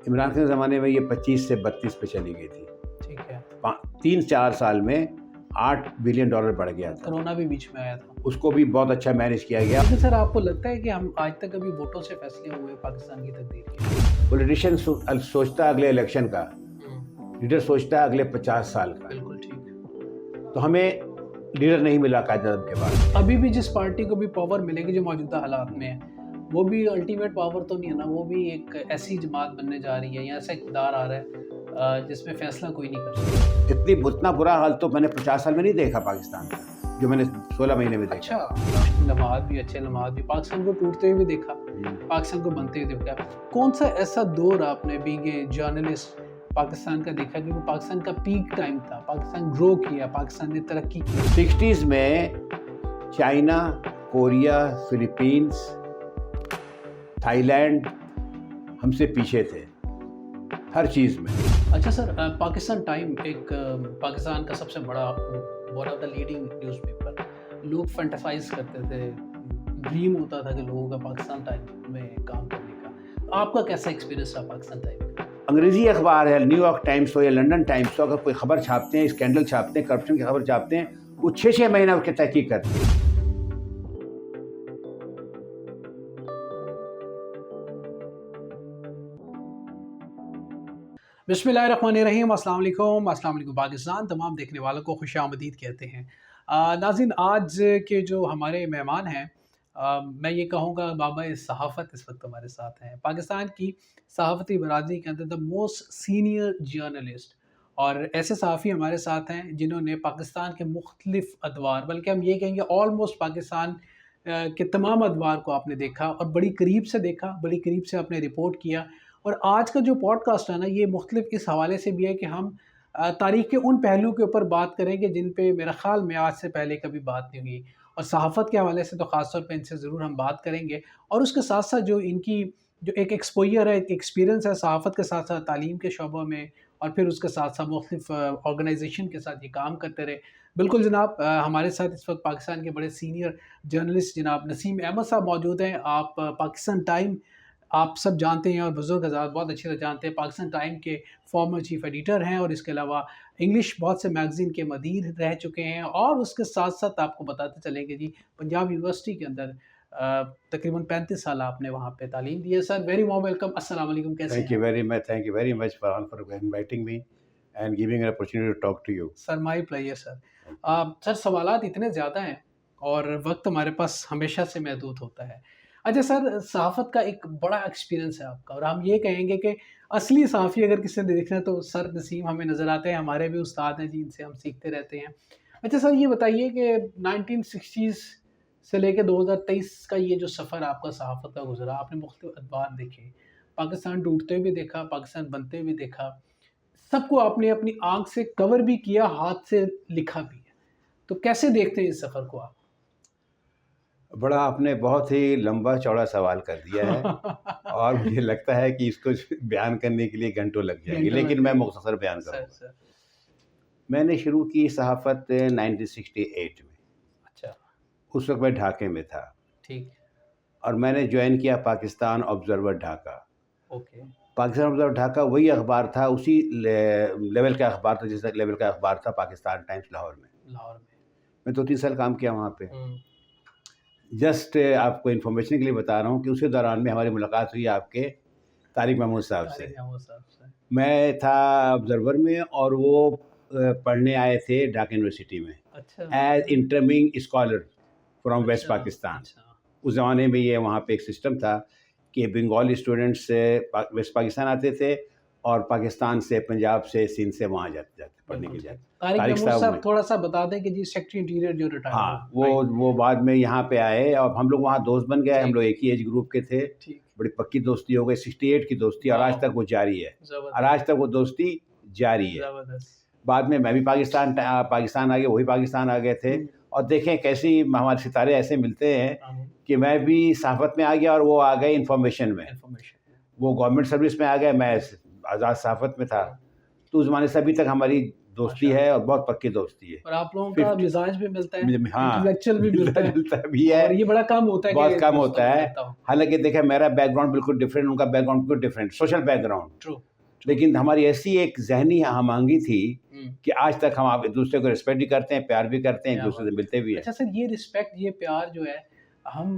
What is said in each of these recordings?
عمران خان کے زمانے میں یہ 25 سے 32 پہ چلی گئی تھی. ٹھیک ہے. 3-4 سال میں $8 بلین بڑھ گیا تھا. کرونا بھی بیچ میں آیا تھا, اس کو بھی بہت اچھا مینیج کیا گیا. لیکن سر آپ کو لگتا ہے کہ ہم آج تک ابھی ووٹوں سے فیصلے ہوئے پاکستان کی تقدیر کے؟ پولیٹیشین سوچتا ہے اگلے الیکشن کا, لیڈر سوچتا ہے اگلے 50 سال کا. بالکل ٹھیک. تو ہمیں لیڈر نہیں ملا قائد اعظم کے بعد. ابھی بھی جس پارٹی کو بھی پاور ملے گی جو موجودہ حالات میں ہے, وہ بھی الٹیمیٹ پاور تو نہیں ہے نا, وہ بھی ایک ایسی جماعت بننے جا رہی ہے یا ایسا اقتدار آ رہا ہے جس میں فیصلہ کوئی نہیں کر سکتا. اتنا برا حال تو میں نے 50 سال میں نہیں دیکھا پاکستان کا, جو میں نے 16 مہینے میں دیکھا. اچھا, لمحات بھی اچھے لمحات بھی, پاکستان کو ٹوٹتے ہوئے بھی دیکھا, پاکستان کو بنتے ہوئے دیکھا. کون سا ایسا دور آپ نے بینگ اے جرنلسٹ پاکستان کا دیکھا کہ وہ پاکستان کا پیک ٹائم تھا, پاکستان گرو کیا, پاکستان نے ترقی کی؟ 60s میں China, Korea, Philippines, Thailand ہم سے پیچھے تھے ہر چیز میں. اچھا سر, پاکستان ٹائم ایک پاکستان کا سب سے بڑا one of the leading news paper, لوگ فینٹاسائز کرتے تھے, ڈریم ہوتا تھا کہ لوگوں کا پاکستان ٹائم میں کام کرنے کا. آپ کا کیسا ایکسپیرینس رہا پاکستان ٹائم میں؟ انگریزی اخبار ہے, نیو یارک ٹائمس ہو یا لنڈن ٹائمس ہو, اگر کوئی خبر چھاپتے ہیں, اسکینڈل چھاپتے ہیں, کرپشن کی خبر چھاپتے ہیں, وہ 6 مہینہ اس کی تحقیق کرتے ہیں. بسم اللہ الرحمن الرحیم. السلام علیکم پاکستان. تمام دیکھنے والوں کو خوش آمدید کہتے ہیں. ناظرین, آج کے جو ہمارے مہمان ہیں, میں یہ کہوں گا بابا صحافت اس وقت ہمارے ساتھ ہیں. پاکستان کی صحافتی برادری کے اندر دا موسٹ سینئر جرنلسٹ, اور ایسے صحافی ہمارے ساتھ ہیں جنہوں نے پاکستان کے مختلف ادوار, بلکہ ہم یہ کہیں گے آلموسٹ پاکستان کے تمام ادوار کو آپ نے دیکھا اور بڑی قریب سے دیکھا, بڑی قریب سے آپ نے رپورٹ کیا. اور آج کا جو پوڈ کاسٹ ہے نا, یہ مختلف اس حوالے سے بھی ہے کہ ہم تاریخ کے ان پہلو کے اوپر بات کریں گے جن پہ میرا خیال میں آج سے پہلے کبھی بات نہیں ہوئی, اور صحافت کے حوالے سے تو خاص طور پہ ان سے ضرور ہم بات کریں گے. اور اس کے ساتھ ساتھ جو ان کی جو ایک ایکسپوئر ہے, ایک ایکسپیرینس ہے صحافت کے ساتھ ساتھ تعلیم کے شعبوں میں, اور پھر اس کے ساتھ ساتھ مختلف آرگنائزیشن کے ساتھ یہ کام کرتے رہے. بالکل جناب, ہمارے ساتھ اس وقت پاکستان کے بڑے سینئر جرنلسٹ جناب نسیم احمد صاحب موجود ہیں. آپ پاکستان ٹائم آپ سب جانتے ہیں, اور بزرگ حضرات بہت اچھے سے جانتے ہیں. پاکستان ٹائم کے فارمر چیف ایڈیٹر ہیں, اور اس کے علاوہ انگلش بہت سے میگزین کے مدیر رہ چکے ہیں. اور اس کے ساتھ ساتھ آپ کو بتاتے چلیں گے جی, پنجاب یونیورسٹی کے اندر تقریباً 35 سال آپ نے وہاں پہ تعلیم دی ہے. سر ویری وارم ویلکم. السلام علیکم, کیسے ہیں؟ Thank you very much for inviting me and giving an opportunity to talk to you. Sir my player sir. Sir سوالات اتنے زیادہ ہیں اور وقت ہمارے پاس ہمیشہ سے محدود ہوتا ہے. اچھا سر, صحافت کا ایک بڑا ایکسپیرینس ہے آپ کا, اور ہم یہ کہیں گے کہ اصلی صحافی اگر کسی نے دیکھنا ہے تو سر نسیم ہمیں نظر آتے ہیں, ہمارے بھی استاد ہیں جن سے ہم سیکھتے رہتے ہیں. اچھا سر, یہ بتائیے کہ 1960s سے لے کے 2023 کا یہ جو سفر آپ کا صحافت کا گزرا, آپ نے مختلف ادوار دیکھے, پاکستان ٹوٹتے بھی دیکھا, پاکستان بنتے بھی دیکھا, سب کو آپ نے اپنی آنکھ سے کور بھی کیا, ہاتھ سے لکھا بھی ہے. تو کیسے دیکھتے ہیں اس سفر کو آپ؟ بڑا آپ نے بہت ہی لمبا چوڑا سوال کر دیا ہے, اور مجھے لگتا ہے کہ اس کو بیان کرنے کے لیے گھنٹوں لگ جائیں گے, لیکن میں مختصر بیان کروں گا. میں نے شروع کی صحافت 1968 میں. اچھا, اس وقت میں ڈھاکے میں تھا. ٹھیک. اور میں نے جوائن کیا Pakistan observer Dhaka. Okay. Pakistan observer Dhaka وہی اخبار تھا, اسی لیول کا اخبار تھا جس لیول کا اخبار تھا پاکستان ٹائمز لاہور میں. میں 2-3 سال کام کیا وہاں پہ. جسٹ آپ کو انفارمیشن کے لیے بتا رہا ہوں کہ اسی دوران میں ہماری ملاقات ہوئی آپ کے طارق محمود صاحب سے. میں تھا آبزرور میں, اور وہ پڑھنے آئے تھے ڈھاکہ یونیورسٹی میں ایز انٹرمنگ اسکالر فرام ویسٹ پاکستان. اس زمانے میں یہ وہاں پہ ایک سسٹم تھا کہ بنگالی اسٹوڈنٹس ویسٹ پاکستان آتے تھے, اور پاکستان سے, پنجاب سے, سندھ سے وہاں جاتے پڑھنے کے لیے. طارق صاحب تھوڑا سا بتا دیں کہ جی سیکٹری انٹیریئر جو ریٹائر, ہاں, وہ بعد میں یہاں پہ آئے, اور ہم لوگ وہاں دوست بن گئے. ہم لوگ ایک ہی ایج گروپ کے تھے, بڑی پکی دوستی ہو گئی. 68 کی دوستی, اور آج تک وہ جاری ہے, اور آج تک وہ دوستی جاری ہے. بعد میں بھی پاکستان آ گئے, وہی پاکستان آ گئے تھے. اور دیکھیں کیسی ہمارے ستارے ایسے ملتے ہیں کہ میں بھی صحافت میں آ گیا, اور وہ آ گئے انفارمیشن میں. وہ گورنمنٹ سروس میں آ گئے, میں آزاد صحافت میں تھا. تو اس زمانے سے ابھی تک ہماری دوستی ہے اور بہت پکی دوستی ہے. اور آپ لوگوں کا مزاج بھی ملتا ہے, ہاں انٹلیکچوئل بھی ملتا بھی ہے, اور یہ بڑا کم ہوتا ہے, بہت کم ہوتا ہے. حالانکہ دیکھیں میرا بیک گراؤنڈ بالکل ڈفرینٹ, ان کا بیک گراؤنڈ بالکل ڈفرینٹ, سوشل بیک گراؤنڈ, لیکن ہماری ایسی ایک ذہنی ہم آہنگی تھی کہ آج تک ہم ایک دوسرے کو رسپیکٹ بھی کرتے ہیں, پیار بھی کرتے ہیں, ایک دوسرے سے ملتے بھی ہیں. اچھا سر, یہ رسپیکٹ, یہ پیار جو ہے, ہم,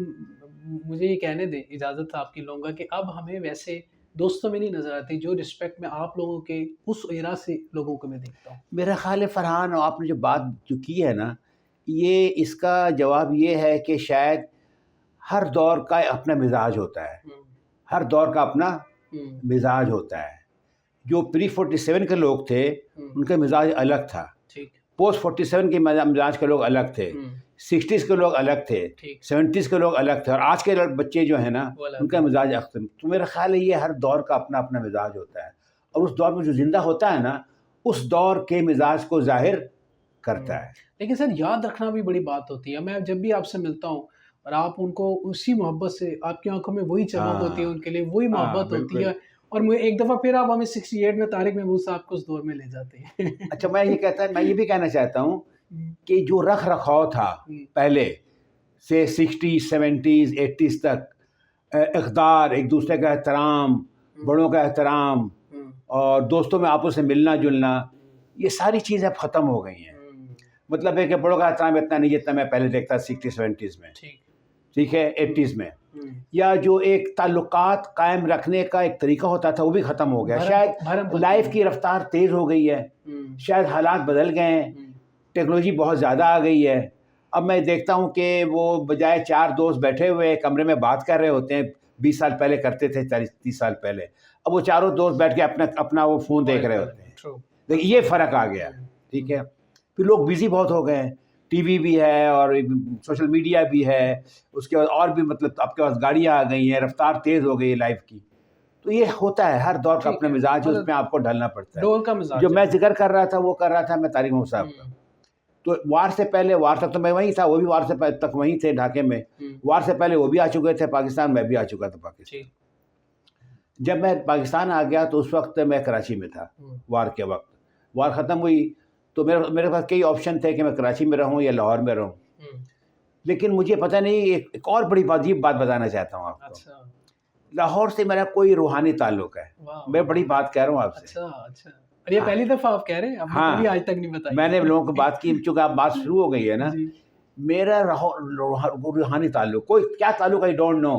مجھے یہ کہنے دیں, اجازت آپ کی لوں گا کہ اب ہمیں ویسے دوستوں میں نہیں نظر آتی جو رسپیکٹ میں آپ لوگوں کے اس ایرا سے لوگوں کو میں دیکھتا ہوں. میرا خیال ہے فرحان, آپ نے جو بات جو کی ہے نا, یہ اس کا جواب یہ ہے کہ شاید ہر دور کا اپنا مزاج ہوتا ہے, ہر دور کا اپنا مزاج ہوتا ہے. جو پری 47 کے لوگ تھے ان کا مزاج الگ تھا, پوسٹ 47 کے مزاج کے لوگ الگ تھے, 60s کے لوگ الگ تھے, 70s کے لوگ الگ تھے, اور آج کے بچے جو ہیں نا ان کا مزاج اختلاف. تو میرا خیال ہے یہ ہر دور کا اپنا اپنا مزاج ہوتا ہے, اور اس دور میں جو زندہ ہوتا ہے نا اس دور کے مزاج کو ظاہر کرتا ہے. لیکن سر یاد رکھنا بھی بڑی بات ہوتی ہے. میں جب بھی آپ سے ملتا ہوں اور آپ ان کو اسی محبت سے, آپ کی آنکھوں میں وہی چمک ہوتی ہے, ان کے لیے وہی محبت ہوتی ہے, اور ایک دفعہ پھر آپ ہمیں 68 میں طارق محمود صاحب کو اس دور میں لے جاتے ہیں. اچھا, میں یہ بھی کہنا چاہتا ہوں کہ جو رکھ رکھاؤ تھا پہلے سے 60s 70s 80s تک, اقدار, ایک دوسرے کا احترام, بڑوں کا احترام, اور دوستوں میں آپس سے ملنا جلنا, یہ ساری چیزیں اب ختم ہو گئی ہیں. مطلب ہے کہ بڑوں کا احترام اتنا نہیں جتنا میں پہلے دیکھتا 60s 70s میں, ٹھیک ہے, 80s میں. یا جو ایک تعلقات قائم رکھنے کا ایک طریقہ ہوتا تھا وہ بھی ختم ہو گیا. شاید لائف کی رفتار تیز ہو گئی ہے, شاید حالات بدل گئے ہیں, ٹیکنالوجی بہت زیادہ آ گئی ہے. اب میں دیکھتا ہوں کہ وہ بجائے 4 دوست بیٹھے ہوئے کمرے میں بات کر رہے ہوتے ہیں, 20 سال پہلے کرتے تھے, 30 سال پہلے, اب وہ چاروں دوست بیٹھ کے اپنا وہ فون دیکھ رہے ہوتے ہیں. لیکن یہ فرق آ گیا, ٹھیک ہے. پھر لوگ بزی بہت ہو گئے ہیں, ٹی وی بھی ہے اور سوشل میڈیا بھی ہے, اس کے بعد اور بھی مطلب آپ کے پاس گاڑیاں آ گئی ہیں, رفتار تیز ہو گئی ہے لائف کی. تو یہ ہوتا ہے, ہر دور کا اپنا مزاج ہے, اس میں آپ کو ڈھلنا پڑتا ہے. جو میں ذکر کر رہا تھا وہ کر رہا تھا میں طارق محمود صاحب کا. تو وار سے پہلے, وار تک تو میں وہیں تھا, وہ بھی وار سے تک وہیں تھے ڈھاکے میں. وار سے پہلے وہ بھی آ چکے تھے پاکستان, میں بھی آ چکا تھا پاکستان. جب میں پاکستان آ گیا تو اس وقت میں کراچی میں تھا. وار کے وقت وار ختم ہوئی تو میرے پاس کئی آپشن تھے کہ میں کراچی میں رہوں یا لاہور میں رہوں. لیکن مجھے پتہ نہیں, ایک اور بڑی عجیب بات بتانا چاہتا ہوں آپ کو. لاہور سے میرا کوئی روحانی تعلق ہے, میں بڑی بات کہہ رہا ہوں آپ سے. یہ پہلی دفعہ آپ کہہ رہے ہیں, ہاں, آج تک نہیں بتایا. میں نے لوگوں کو بات کی, چونکہ آپ بات شروع ہو گئی ہے نا. میرا روحانی تعلق, کوئی کیا تعلق ہے, آئی ڈونٹ نو.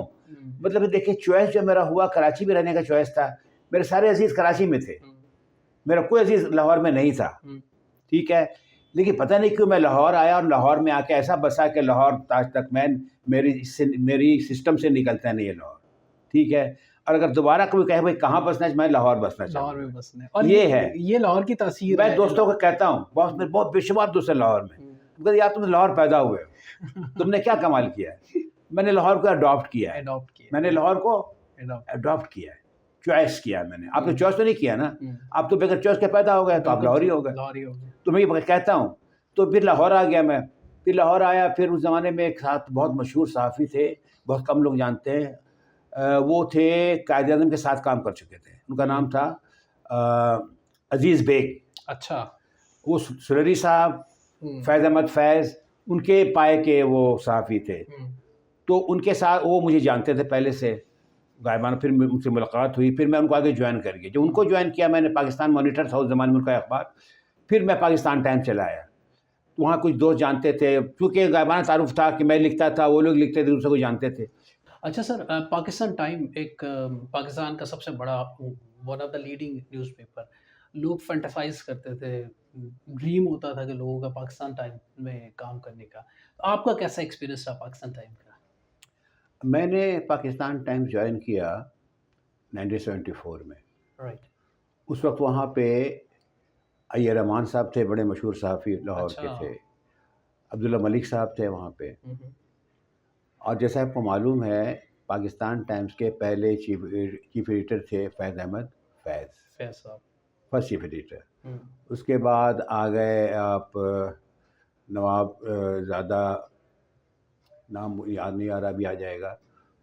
مطلب دیکھیں, چوائس جو میرا ہوا کراچی میں رہنے کا چوائس تھا. میرے سارے عزیز کراچی میں تھے, میرا کوئی عزیز لاہور میں نہیں تھا, ٹھیک ہے. لیکن پتہ نہیں کیوں میں لاہور آیا, اور لاہور میں آ کے ایسا بسا کہ لاہور آج تک میری سسٹم سے نکلتا نہیں ہے لاہور, ٹھیک ہے. اور اگر دوبارہ کوئی کہے بھائی کہاں بسنا ہے, میں لاہور بسنا چاہتا ہوں. لاہور میں بسنا ہے, اور یہ ہے, یہ لاہور کی تاثیر ہے. میں دوستوں کو کہتا ہوں, بہت بے شمار دوست ہیں لاہور میں, یار تم لاہور پیدا ہوئے ہو, تم نے کیا کمال کیا ہے. میں نے لاہور کو اڈاپٹ کیا ہے, میں نے لاہور کو اڈاپٹ کیا ہے, چوائس کیا میں نے. آپ نے چوائس تو نہیں کیا نا, آپ تو بغیر چوائس کے پیدا ہو گئے, تو آپ لاہوری ہو گئے. تو میں یہ کہتا ہوں. تو پھر لاہور آ گیا میں, پھر لاہور آیا. پھر اس زمانے میں ایک ساتھ بہت مشہور صحافی تھے, بہت کم لوگ جانتے ہیں, وہ تھے قائد اعظم کے ساتھ کام کر چکے تھے, ان کا نام تھا عزیز بیگ. اچھا. وہ سریری صاحب, فیض احمد فیض, ان کے پائے کے وہ صحافی تھے. تو ان کے ساتھ وہ مجھے جانتے تھے پہلے سے غائبانہ. پھر ان سے ملاقات ہوئی, پھر میں ان کو آگے جوائن کر گیا. جو ان کو جوائن کیا میں نے, پاکستان مانیٹر تھا اس زمانے میں ان کا اخبار. پھر میں پاکستان ٹائمز چلا آیا. وہاں کچھ دوست جانتے تھے, کیونکہ غائبانہ تعارف تھا کہ میں لکھتا تھا, وہ لوگ لکھتے تھے, دوسرے کو جانتے تھے. اچھا سر, پاکستان ٹائم ایک پاکستان کا سب سے بڑا, one of the leading news paper. لوگ فینٹیسائز کرتے تھے, ڈریم ہوتا تھا کہ لوگوں کا پاکستان ٹائم میں کام کرنے کا. آپ کا کیسا ایکسپیرینس رہا پاکستان ٹائم کا؟ میں نے پاکستان ٹائمز جوائن کیا 1974 میں. رائٹ. اس وقت وہاں پہ ایر رحمان صاحب تھے, بڑے مشہور صحافی لاہور کے تھے. عبداللہ ملک صاحب تھے وہاں پہ. اور جیسا آپ کو معلوم ہے پاکستان ٹائمز کے پہلے چیف ایڈیٹر تھے فیض احمد فیض صاحب, فرسٹ چیف ایڈیٹر. اس کے بعد آ گئے آپ نواب زادہ, نام یاد نہیں آ رہا, بھی آ جائے گا,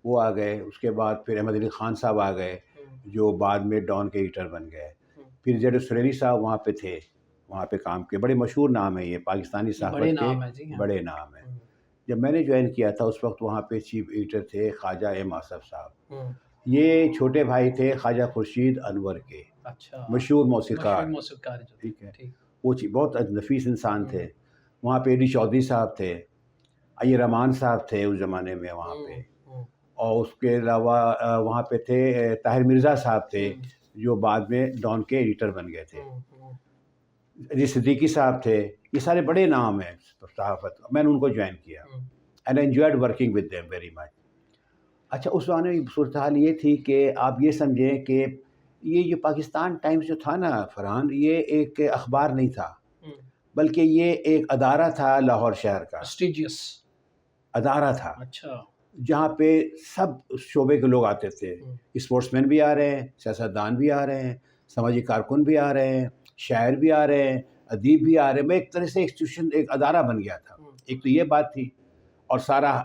وہ آ گئے. اس کے بعد پھر احمد علی خان صاحب آ گئے, جو بعد میں ڈان کے ایڈیٹر بن گئے. پھر زید سریری صاحب وہاں پہ تھے, وہاں پہ کام کیے. بڑے مشہور نام ہیں یہ پاکستانی صحافت کے, بڑے نام ہیں. جب میں نے جوائن کیا تھا اس وقت وہاں پہ چیف ایڈیٹر تھے خواجہ ایم آصف صاحب. یہ چھوٹے بھائی تھے خواجہ خورشید انور کے, مشہور موسیقار. ٹھیک ہے, وہ بہت نفیس انسان تھے. وہاں پہ ایڈی چودھری صاحب تھے, ائی رحمان صاحب تھے اس زمانے میں وہاں پہ, اور اس کے علاوہ وہاں پہ تھے طاہر مرزا صاحب تھے جو بعد میں ڈان کے ایڈیٹر بن گئے تھے. علی صدیقی صاحب تھے. یہ سارے بڑے نام ہیں صحافت. میں نے ان کو جوائن کیا and enjoyed working with them very much. اچھا اس زمانے میں صورتحال یہ تھی کہ آپ یہ سمجھیں کہ یہ جو پاکستان ٹائمز جو تھا نا فرحان, یہ ایک اخبار نہیں تھا بلکہ یہ ایک ادارہ تھا لاہور شہر کا, پریسٹیجیس ادارہ تھا. اچھا, جہاں پہ سب شعبے کے لوگ آتے تھے. اسپورٹس مین بھی آ رہے ہیں, سیاستدان بھی آ رہے ہیں, سماجی کارکن بھی آ رہے ہیں, شاعر بھی آ رہے ہیں, ادیب بھی آ رہے ہیں. میں ایک طرح سے انسٹیٹیوشن, ایک ادارہ بن گیا تھا. ایک تو یہ بات تھی, اور سارا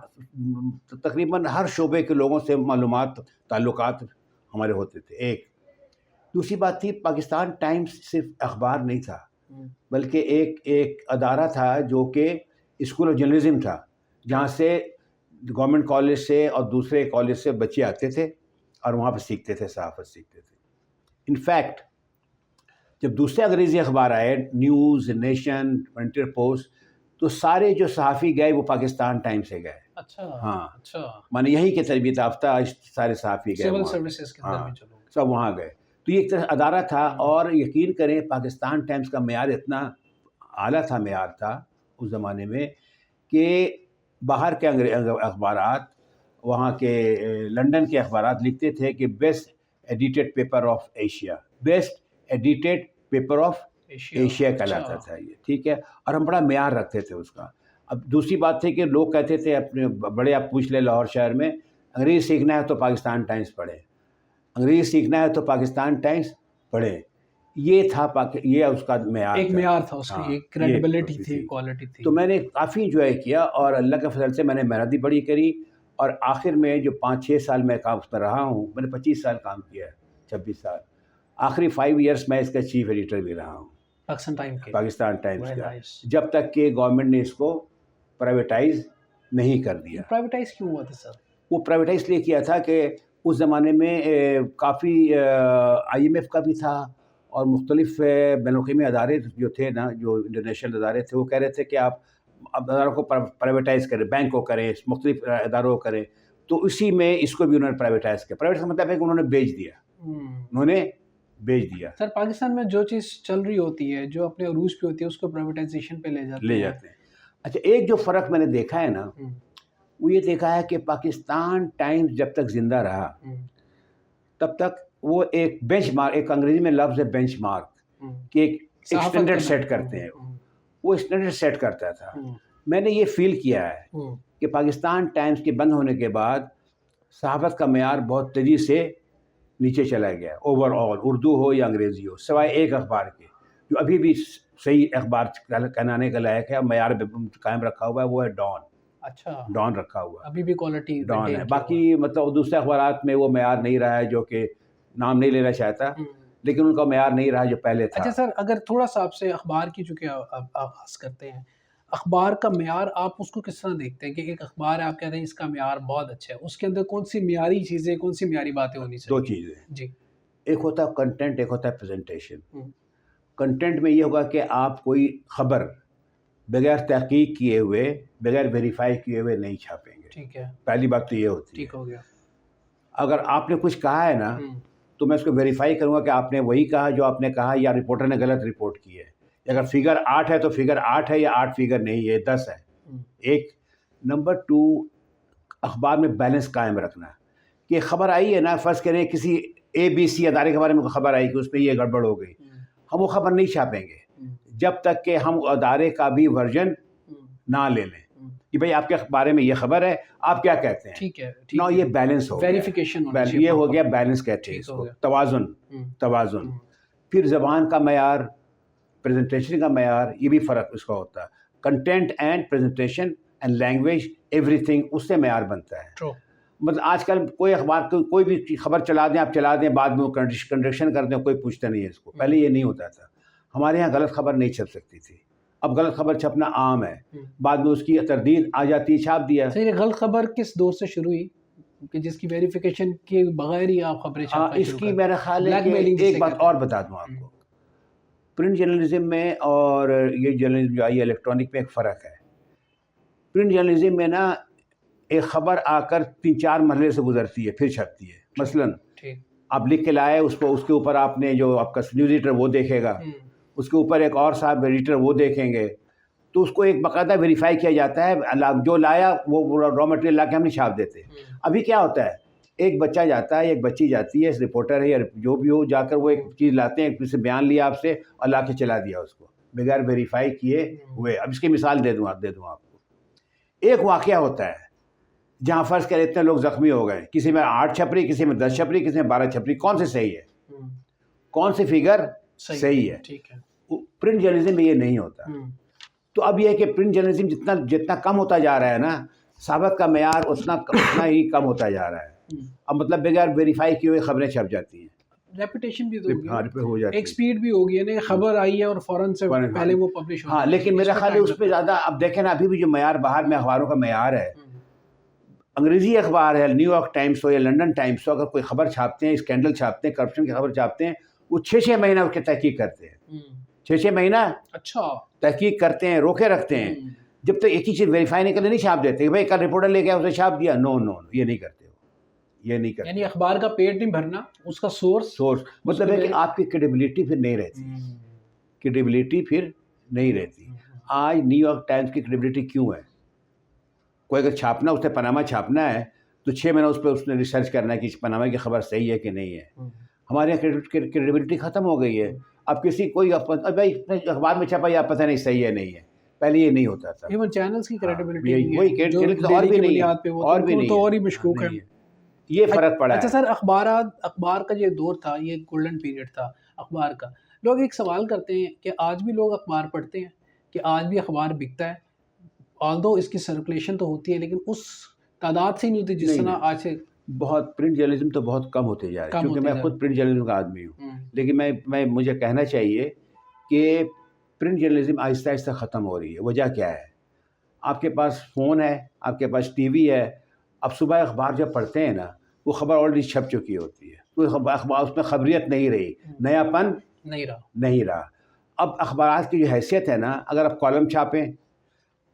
تقریباً ہر شعبے کے لوگوں سے معلومات تعلقات ہمارے ہوتے تھے. ایک دوسری بات تھی, پاکستان ٹائمز صرف اخبار نہیں تھا بلکہ ایک ادارہ تھا جو کہ اسکول آف جرنلزم تھا, جہاں سے گورنمنٹ کالج سے اور دوسرے کالج سے بچے آتے تھے اور وہاں پہ سیکھتے تھے, صحافت سیکھتے تھے. انفیکٹ جب دوسرے انگریزی اخبار آئے, نیوز, نیشن, فرنٹیئر پوسٹ, تو سارے جو صحافی گئے وہ پاکستان ٹائم سے گئے. اچھا, ہاں, اچھا, مانے یہی کہ تربیت یافتہ سارے صحافی گئے, سول سروسز کے اندر بھی سب وہاں گئے. تو یہ ایک طرح ادارہ تھا. اور یقین کریں پاکستان ٹائمز کا معیار اتنا اعلیٰ تھا, معیار تھا اس زمانے میں کہ باہر کے اخبارات, وہاں کے لنڈن کے اخبارات لکھتے تھے کہ best edited paper of Asia, best edited paper of Asia کہلاتا تھا یہ. ٹھیک ہے, اور ہم بڑا معیار رکھتے تھے اس کا. اب دوسری بات تھی کہ لوگ کہتے تھے اپنے بڑے, آپ پوچھ لیں لاہور شہر میں, انگریزی سیکھنا ہے تو پاکستان ٹائمز پڑھیں, انگریزی سیکھنا ہے تو پاکستان ٹائمز پڑھیں. یہ تھا یہ اس کا معیار, ایک معیار تھا اس کی, ایک کریڈیبلٹی تھی, کوالٹی تھی. تو میں نے کافی انجوائے کیا اور اللہ کے فضل سے میں نے محنت بھی بڑی کری. اور آخر میں جو 5-6 سال میں کام اس میں رہا ہوں, میں نے 25 سال کام کیا ہے, 26 سال, آخری 5 ایئرس میں اس کا چیف ایڈیٹر بھی رہا ہوں پاکستان ٹائمز کا, جب تک کہ گورنمنٹ نے اس کو پرائیویٹائز نہیں کر دیا. پرائیویٹائز کیوں ہوا تھا سر؟ وہ پرائیویٹائز لیے کیا تھا کہ اس زمانے میں کافی IMF کا بھی تھا اور مختلف بین الاقوامی ادارے جو تھے نا, جو انٹرنیشنل ادارے تھے, وہ کہہ رہے تھے کہ آپ اداروں کو پرائیویٹائز کریں, بینک کو کریں, مختلف اداروں کو کریں. تو اسی میں اس کو بھی انہوں نے پرائیویٹائز کیا. پرائیویٹ کا مطلب ہے کہ انہوں نے بیچ دیا, انہوں نے بیچ دیا. سر پاکستان میں جو چیز چل رہی ہوتی ہے, جو اپنے عروج پہ ہوتی ہے, اس کو پرائیویٹائزیشن پہ لے جاتے ہیں. اچھا, ایک جو فرق میں نے دیکھا ہے نا, وہ یہ دیکھا ہے کہ پاکستان ٹائمز جب تک زندہ رہا تب تک وہ ایک بینچ مارک, ایک انگریزی میں لفظ ہے بینچ مارک, کہ ایک اسٹینڈرڈ سیٹ کرتے ہیں, وہ اسٹینڈرڈ سیٹ کرتا تھا. میں نے یہ فیل کیا ہے کہ پاکستان ٹائمز کے بند ہونے کے بعد صحافت کا معیار بہت تیزی سے نیچے چلا گیا اوور آل, اردو ہو یا انگریزی ہو, سوائے ایک اخبار کے جو ابھی بھی صحیح اخبار کہلانے کا لائق ہے, اور معیار قائم رکھا ہوا ہے, وہ ہے ڈان. اچھا, ڈان رکھا ہوا ہے, ابھی بھی کوالٹی ڈان ہے. باقی مطلب دوسرے اخبارات میں وہ معیار نہیں رہا ہے, جو کہ نام نہیں لینا چاہتا, لیکن ان کا معیار نہیں رہا جو پہلے تھا. اچھا سر, اگر تھوڑا سا آپ سے اخبار کی چونکہ آغاز کرتے ہیں, اخبار کا معیار آپ اس کو کس طرح دیکھتے ہیں کہ ایک اخبار ہے, آپ کہتے ہیں اس کا معیار بہت اچھا ہے, اس کے اندر کون سی معیاری چیزیں, کون سی معیاری باتیں ہونی چاہیے؟ 2 چیزیں جی. ایک ہوتا ہے کنٹینٹ, ایک ہوتا ہے پریزنٹیشن. کنٹینٹ میں یہ ہوگا کہ آپ کوئی خبر بغیر تحقیق کیے ہوئے, بغیر ویریفائی کیے ہوئے نہیں چھاپیں گے. ٹھیک ہے, پہلی بات تو یہ ہوتی ہے. ٹھیک ہو گیا. اگر آپ نے کچھ کہا ہے نا, تو میں اس کو ویریفائی کروں گا کہ آپ نے وہی کہا جو آپ نے کہا, یا رپورٹر نے غلط رپورٹ کی ہے. اگر فگر 8 ہے تو فگر 8 ہے, یا 8 فگر نہیں ہے, 10 ہے. ایک. نمبر 2, اخبار میں بیلنس قائم رکھنا, کہ خبر آئی ہے نا, فرض کریں کسی ABC ادارے کے بارے میں خبر آئی کہ اس پہ یہ گڑبڑ ہو گئی, ہم وہ خبر نہیں چھاپیں گے جب تک کہ ہم ادارے کا بھی ورژن نہ لے لیں کہ بھئی آپ کے بارے میں یہ خبر ہے, آپ کیا کہتے ہیں. ٹھیک ہے, نہ یہ بیلنس ہو گیا, ویریفیکیشن یہ ہو گیا بیلنس کہتے ہیں اس کو, توازن. پھر زبان کا معیار, پریزنٹیشن کا معیار, یہ بھی فرق اس کا ہوتا ہے. Content and presentation and language, everything اس سے معیار بنتا ہے. مطلب آج کل کوئی اخبار کوئی بھی خبر چلا دیں, آپ چلا دیں, بعد میں وہ کنڈکشن کر دیں, کوئی پوچھتا نہیں ہے اس کو. پہلے یہ نہیں ہوتا تھا. ہمارے یہاں غلط خبر نہیں چھپ سکتی تھی، اب غلط خبر چھپنا عام ہے، بعد میں اس کی تردید آ جاتی ہے، چھاپ دیا. یہ غلط خبر کس دور سے شروع ہوئی کہ جس کی ویریفیکیشن کے بغیر ہی آپ خبریں چھاپنا شروع اس کی میرا خیال ہے کہ ایک بات اور بتا دوں آپ کو، پرنٹ جرنلزم میں اور یہ جرنلزم جو آئی ہے الیکٹرانک میں ایک فرق ہے. پرنٹ جرنلزم میں نا ایک خبر آ کر 3-4 مرحلے سے گزرتی ہے پھر چھپتی ہے. مثلاً آپ لکھ کے لائے اس کو، اس کے اوپر آپ نے جو آپ کا نیوز ایڈیٹر وہ دیکھے گا، اس کے اوپر ایک اور صاحب ایڈیٹر وہ دیکھیں گے، تو اس کو ایک باقاعدہ ویریفائی کیا جاتا ہے. جو لایا وہ را مٹیریل لا کے ہم نہیں چھاپ دیتے. ابھی کیا ہوتا ہے، ایک بچہ جاتا ہے، ایک بچی جاتی ہے، رپورٹر ہے یا جو بھی ہو، جا کر وہ ایک چیز لاتے ہیں، کسی سے بیان لیا آپ سے اور لا کے چلا دیا اس کو بغیر ویریفائی کیے ہوئے. اب اس کی مثال دے دوں آپ کو. ایک واقعہ ہوتا ہے جہاں فرض کر اتنے لوگ زخمی ہو گئے، کسی میں 8 چھپری، کسی میں 10 چھپری، کسی میں 12 چھپری، کون سے صحیح ہے، کون سی فگر صحیح ہے. پرنٹ جرنلزم میں یہ نہیں ہوتا. تو اب یہ ہے کہ پرنٹ جرنلزم جتنا کم ہوتا جا رہا ہے نا، ثابت کا معیار اتنا ہی کم ہوتا جا رہا ہے. اب مطلب بغیر ویریفائی کیے ہوئے خبریں چھپ جاتی ہیں، ریپوٹیشن بھی ہو جاتی ہے، ایک سپیڈ بھی ہوگی نا، خبر آئی ہے اور فوراً سے پہلے وہ پبلش ہو. ہاں لیکن میرا خیال ہے اس پہ زیادہ اب دیکھیں نا، ابھی بھی جو معیار باہر میں اخباروں کا معیار ہے، انگریزی اخبار ہے، نیو یارک ٹائمس ہو یا لنڈن ٹائمس ہو، اگر کوئی خبر چھاپتے ہیں، اسکینڈل چھاپتے ہیں، کرپشن کی خبر چھاپتے ہیں، وہ 6 مہینہ اس کی تحقیق کرتے ہیں. 6 مہینہ اچھا تحقیق کرتے ہیں، روکے رکھتے ہیں، جب تک ایک ہی چیز ویریفائی نہیں کرتے نہیں چھاپ دیتے کہ بھائی کل رپورٹر لے گیا اسے چھاپ دیا. نو نو یہ نہیں کرتے، یہ نہیں کرتے. یعنی اخبار کا پیٹ نہیں بھرنا، اس کا سورس مطلب ہے کہ آپ کی کریڈیبلٹی پھر نہیں رہتی، کریڈیبلٹی پھر نہیں رہتی. آج نیو یارک ٹائمس کی کریڈیبلٹی کیوں ہے؟ کوئی اگر چھاپنا، اس نے پاناما چھاپنا ہے تو 6 مہینہ اس پہ اس نے ریسرچ کرنا ہے کہ پاناما کی خبر صحیح ہے کہ نہیں ہے. ہمارے یہاں کریڈیبلٹی ختم ہو گئی ہے. اب کوئی بھائی اخبار میں چھپا یا پتہ نہیں صحیح ہے نہیں ہے، پہلے یہ نہیں ہوتا تھا. ایون چینلز کی کریڈیبلٹی اور بھی نہیں ہے، اور بھی نہیں، اور ہی مشکوک ہے. یہ فرق پڑا ہے. اچھا سر، اخبار کا یہ دور تھا، یہ گولڈن پیریڈ تھا اخبار کا. لوگ ایک سوال کرتے ہیں کہ آج بھی لوگ اخبار پڑھتے ہیں، کہ آج بھی اخبار بکتا ہے، آلدو اس کی سرکولیشن تو ہوتی ہے لیکن اس تعداد سے نہیں ہوتی جس طرح آج سے. بہت پرنٹ جرنلزم تو بہت کم ہوتے جا رہے ہیں، کیونکہ میں خود پرنٹ جرنلزم کا آدمی ہوں. لیکن مجھے کہنا چاہیے کہ پرنٹ جرنلزم آہستہ آہستہ ختم ہو رہی ہے. وجہ کیا ہے؟ آپ کے پاس فون ہے، آپ کے پاس ٹی وی ہے. اب صبح اخبار جب پڑھتے ہیں نا، وہ خبر آلریڈی چھپ چکی ہوتی ہے، تو اخبار اس میں خبریت نہیں رہی، نیا پن نہیں رہا. اب اخبارات کی جو حیثیت ہے نا، اگر آپ کالم چھاپیں،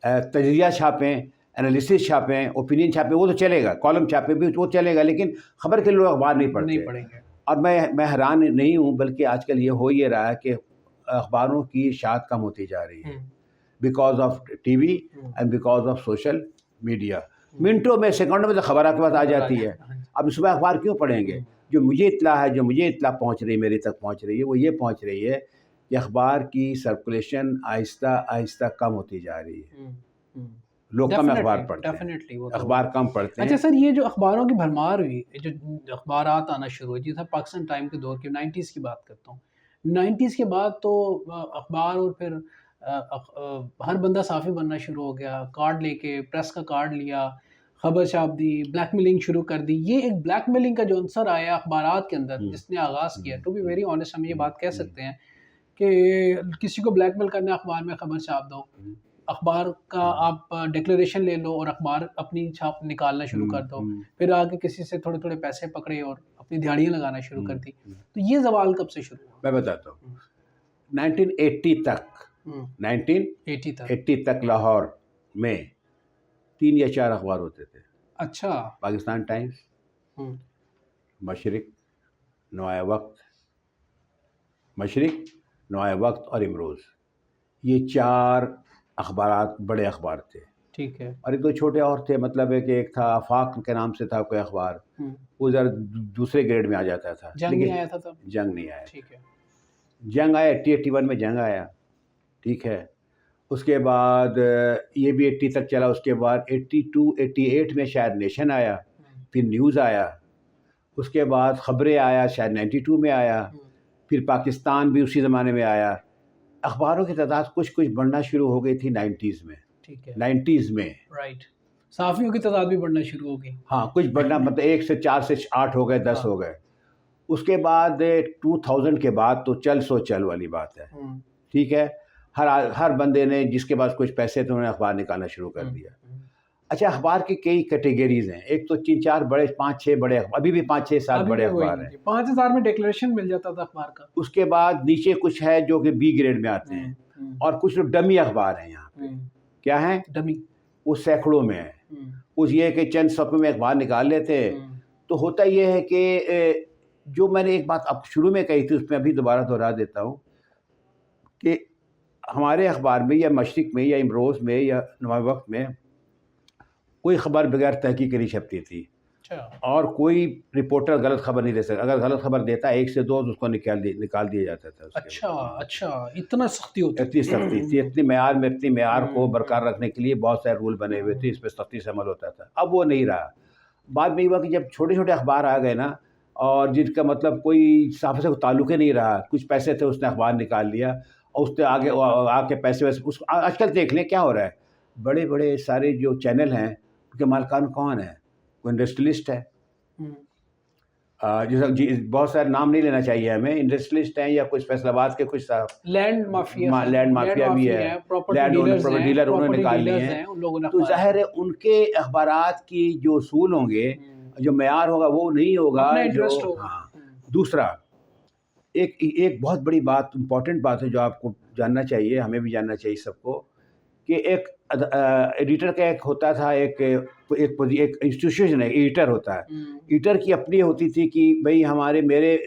تجزیہ چھاپیں، انالیسس چھاپیں، اوپینین چھاپیں، وہ تو چلے گا. کالم چھاپیں بھی وہ چلے گا، لیکن خبر کے لوگ اخبار نہیں پڑھتے. اور میں حیران نہیں ہوں، بلکہ آج کل یہ ہو یہ رہا ہے کہ اخباروں کی اشاعت کم ہوتی جا رہی ہے، because of T V and because of social media. منٹوں میں، سیکنڈوں میں تو خبر آپ کے پاس آ جاتی ہے. اب صبح اخبار کیوں پڑھیں گے؟ جو مجھے اطلاع پہنچ رہی ہے، میری تک پہنچ رہی ہے، وہ یہ پہنچ رہی ہے کہ اخبار کی سرکولیشن آہستہ آہستہ کم ہوتی جا رہی ہے. لوگ کم اخبار پڑھتے ہیں، اخبار کم پڑھتے ہیں. اچھا سر، یہ جو اخباروں کی بھرمار ہوئی، جو اخبارات آنا شروع ہوئی، جیسا پاکستان ٹائم کے دور کی 90s کی بات کرتا ہوں، 90s کے بعد تو اخبار اور پھر ہر بندہ صحافی بننا شروع ہو گیا. کارڈ لے کے، پریس کا کارڈ لیا، خبر چھاپ دی، بلیک میلنگ شروع کر دی. یہ ایک بلیک میلنگ کا جو عنصر آیا اخبارات کے اندر، جس نے آغاز کیا، ٹو بی ویری آنیسٹ ہم یہ بات کہہ سکتے ہیں کہ کسی کو بلیک میل کرنا، اخبار میں خبر چھاپ دو، اخبار کا آپ ڈکلیریشن لے لو اور اخبار اپنی چھاپ نکالنا شروع کر دو. پھر آگے کسی سے تھوڑے تھوڑے پیسے پکڑے اور اپنی دیہڑیاں لگانا شروع کر دی. تو یہ زوال کب سے شروع ہوا؟ میں بتاتا ہوں. 1980 تک لاہور میں 3 یا 4 اخبار ہوتے تھے. اچھا. پاکستان ٹائمز، مشرق، نوائے وقت اور امروز. یہ 4 اخبارات بڑے اخبار تھے. ٹھیک ہے. اور 2 چھوٹے اور تھے، مطلب ہے کہ ایک تھا آفاق کے نام سے تھا کوئی اخبار، وہ ذرا دوسرے گریڈ میں آ جاتا تھا. جنگ نہیں آیا تھا تب؟ جنگ نہیں آیا. ٹھیک ہے. جنگ آیا 81 میں جنگ آیا. ٹھیک ہے. اس کے بعد یہ بھی 80 تک چلا. اس کے بعد 82-88 میں شاید نیشن آیا، پھر نیوز آیا. اس کے بعد خبریں آیا، شاید 92 میں آیا. پھر پاکستان بھی اسی زمانے میں آیا. اخباروں کی تعداد کچھ بڑھنا شروع ہو گئی تھی 90s میں. ٹھیک ہے. 90s میں رائٹ. صحافیوں کی تعداد بھی بڑھنا شروع ہو گئی. ہاں، کچھ بڑھنا، مطلب 1 سے 4 سے 8 ہو گئے، 10 ہو گئے. اس کے بعد 2000 کے بعد تو چل سو چل والی بات ہے، ٹھیک ہے. ہر بندے نے جس کے پاس کچھ پیسے تھے انہوں نے اخبار نکالنا شروع کر دیا. اچھا، اخبار کی کئی کیٹیگریز ہیں. ایک تو 3-4 بڑے 5-6 بڑے اخبار، ابھی بھی 5-6-7 بڑے اخبار ہیں. 5000 میں ڈیکلیریشن مل جاتا تھا اخبار کا. اس کے بعد نیچے کچھ ہے جو کہ بی گریڈ میں آتے ہیں، اور کچھ ڈمی اخبار ہیں. یہاں پہ کیا ہیں ڈمی؟ وہ سینکڑوں میں ہیں. اس یہ کہ چند صفحے میں اخبار نکال لیتے. تو ہوتا یہ ہے کہ جو میں نے ایک بات اب شروع میں کہی تھی اس میں ابھی دوبارہ دہرا دیتا ہوں کہ ہمارے اخبار میں یا مشرق میں یا امروز میں یا نوائے وقت میں کوئی خبر بغیر تحقیق کے نہیں چھپتی تھی، اور کوئی رپورٹر غلط خبر نہیں دے سکتا. اگر غلط خبر دیتا ہے 1 سے 2 اس کو نکال دیا جاتا تھا. اچھا، اتنا سختی ہوتی اتنی سختی تھی، اتنی معیار کو برقرار رکھنے کے لیے بہت سارے رول بنے ہوئے تھے، اس پہ سختی سے عمل ہوتا تھا. اب وہ نہیں رہا. بعد میں یہ ہوا کہ جب چھوٹے چھوٹے اخبار آ گئے نا، اور جن کا مطلب کوئی صحافت سے کوئی تعلق ہی نہیں رہا، کچھ پیسے تھے اس نے اخبار نکال لیا اور اس سے آگے آ کے پیسے ویسے. آج کل دیکھ لیں کیا ہو رہا ہے، بڑے بڑے سارے جو چینل ہیں ان کے مالکان کون ہیں؟ کوئی انڈسٹریلسٹ ہے، جی بہت سارے نام نہیں لینا چاہیے ہمیں، انڈسٹریلسٹ ہیں یا کچھ فیصل آباد کے کچھ لینڈ مافیا بھی ہے، لینڈ ڈیلر انہوں نے نکال لیے ہیں. تو ظاہر ہے ان کے اخبارات کی جو اصول ہوں گے، جو معیار ہوگا وہ نہیں ہوگا. دوسرا ایک بہت بڑی بات، امپورٹنٹ بات ہے جو آپ کو جاننا چاہیے، ہمیں بھی جاننا چاہیے سب کو، کہ ایک ایڈیٹر کا ایک ہوتا تھا، ایک انسٹیٹیوشن ہے، ایڈیٹر ہوتا ہے. ایڈیٹر کی اپنی ہوتی تھی کہ بھئی میرے